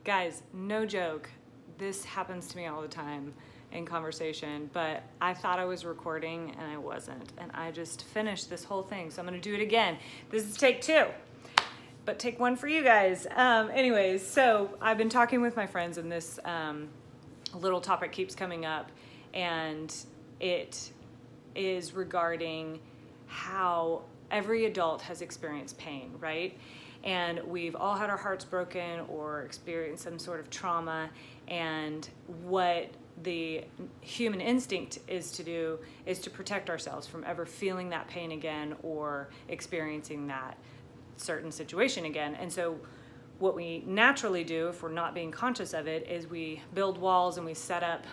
Guys, no joke. This happens to me all the time in conversation, but I thought I was recording and I wasn't. And I just finished this whole thing. So I'm going to do it again. This is take 2, but take 1 for you guys. Anyways, so I've been talking with my friends and this little topic keeps coming up, and it is regarding how every adult has experienced pain, right? And we've all had our hearts broken or experienced some sort of trauma, and what the human instinct is to do is to protect ourselves from ever feeling that pain again or experiencing that certain situation again. And so what we naturally do, if we're not being conscious of it, is we build walls and we set up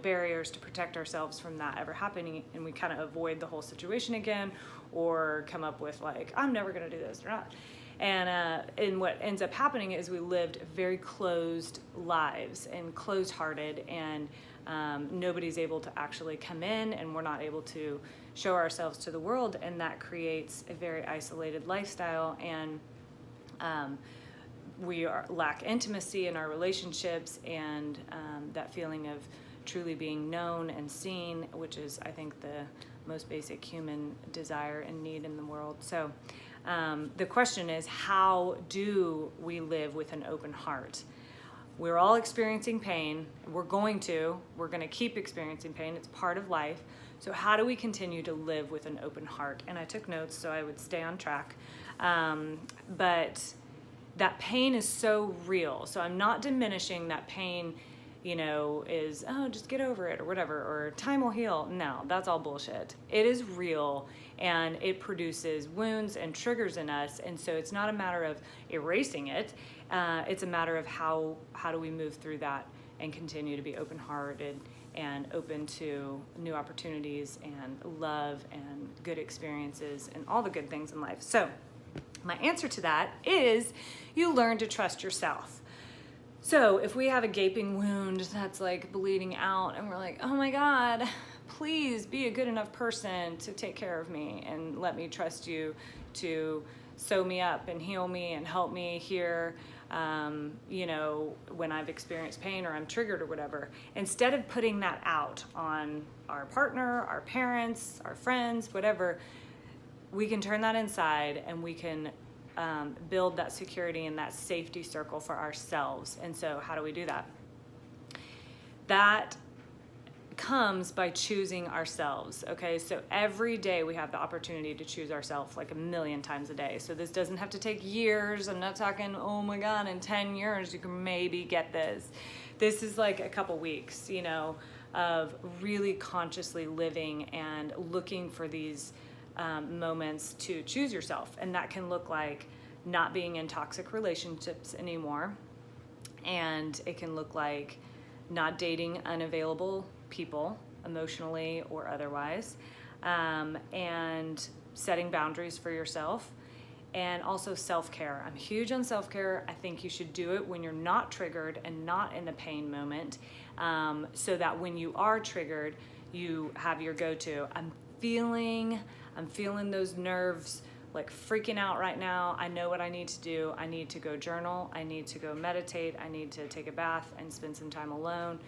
barriers to protect ourselves from that ever happening, and we kind of avoid the whole situation again, or come up with like, I'm never going to do this or not. And what ends up happening is we lived very closed lives and closed-hearted, and nobody's able to actually come in, and we're not able to show ourselves to the world, and that creates a very isolated lifestyle, and we lack intimacy in our relationships, and that feeling of truly being known and seen, which is, I think, the most basic human desire and need in the world. So the question is, how do we live with an open heart? We're all experiencing pain. We're going to keep experiencing pain. It's part of life. So how do we continue to live with an open heart? And I took notes so I would stay on track. But that pain is so real. So I'm not diminishing that pain, is, just get over it or whatever, or time will heal. No, that's all bullshit. It is real, and it produces wounds and triggers in us. And so it's not a matter of erasing it. It's a matter of how do we move through that and continue to be open-hearted and open to new opportunities and love and good experiences and all the good things in life. So my answer to that is you learn to trust yourself. So if we have a gaping wound that's like bleeding out, and we're like, oh my God, please be a good enough person to take care of me and let me trust you to sew me up and heal me and help me here, when I've experienced pain or I'm triggered or whatever. Instead of putting that out on our partner, our parents, our friends, whatever, we can turn that inside, and we can build that security and that safety circle for ourselves. And so how do we do that? That comes by choosing ourselves, okay? So every day we have the opportunity to choose ourselves like 1,000,000 times a day. So this doesn't have to take years. I'm not talking, oh my God, in 10 years you can maybe get this. This is like a couple weeks, of really consciously living and looking for these moments to choose yourself. And that can look like not being in toxic relationships anymore. And it can look like not dating unavailable people, emotionally or otherwise, and setting boundaries for yourself, and also self-care. I'm huge on self-care. I think you should do it when you're not triggered and not in a pain moment, so that when you are triggered, you have your go-to. I'm feeling those nerves like freaking out right now. I know what I need to do. I need to go journal. I need to go meditate. I need to take a bath and spend some time alone.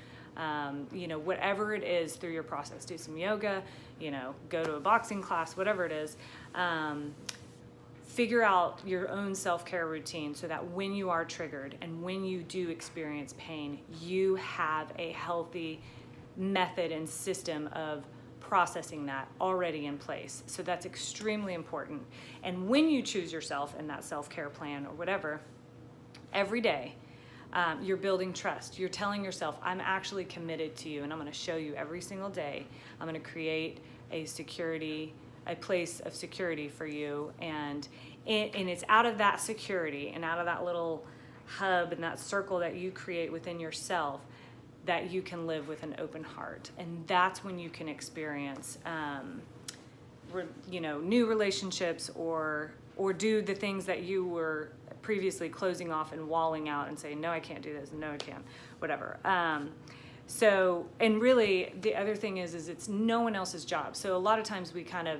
Whatever it is through your process, do some yoga, go to a boxing class, whatever it is. Figure out your own self-care routine so that when you are triggered and when you do experience pain, you have a healthy method and system of processing that already in place. So that's extremely important. And when you choose yourself in that self-care plan or whatever, every day, you're building trust. You're telling yourself, I'm actually committed to you, and I'm going to show you every single day. I'm going to create a place of security for you. And it's out of that security and out of that little hub and that circle that you create within yourself that you can live with an open heart. And that's when you can experience, new relationships or do the things that you were previously closing off and walling out and saying, no, I can't do this, no, I can't, whatever. So, and really the other thing is it's no one else's job. So a lot of times we kind of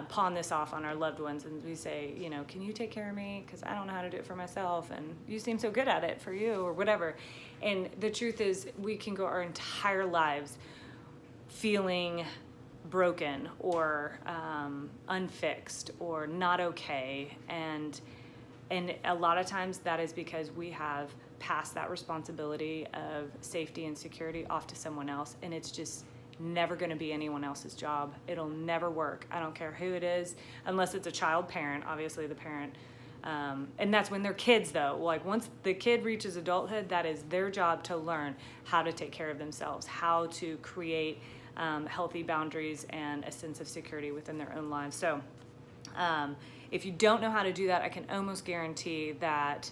pawn this off on our loved ones, and we say, you know, can you take care of me? Because I don't know how to do it for myself, and you seem so good at it for you, or whatever. And the truth is, we can go our entire lives feeling broken or unfixed or not okay, and a lot of times that is because we have passed that responsibility of safety and security off to someone else, and it's just never going to be anyone else's job. It'll never work. I don't care who it is, unless it's a child parent, obviously the parent. And that's when they're kids though. Like once the kid reaches adulthood, that is their job to learn how to take care of themselves, how to create healthy boundaries and a sense of security within their own lives. So if you don't know how to do that, I can almost guarantee that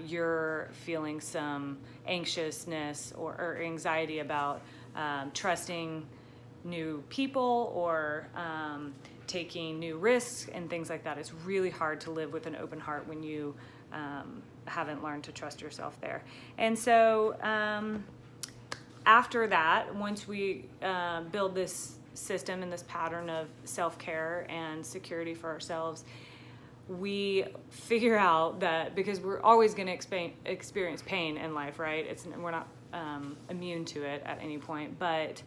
you're feeling some anxiousness or anxiety about trusting new people or taking new risks and things like that. It's really hard to live with an open heart when you haven't learned to trust yourself there. And so after that, once we build this system and this pattern of self-care and security for ourselves, we figure out that because we're always going to experience pain in life, right? We're not immune to it at any point, but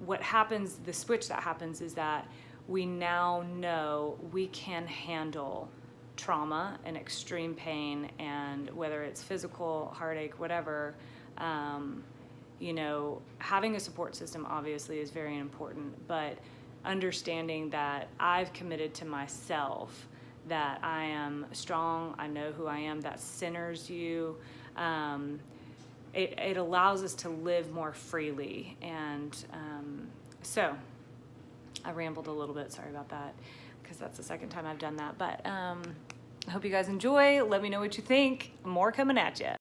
what happens, the switch that happens is that we now know we can handle trauma and extreme pain, and whether it's physical, heartache, whatever, you know, having a support system obviously is very important, but understanding that I've committed to myself that I am strong, I know who I am, that centers you. It allows us to live more freely. And so I rambled a little bit, sorry about that, because that's the second time I've done that. But I hope you guys enjoy. Let me know what you think. More coming at you.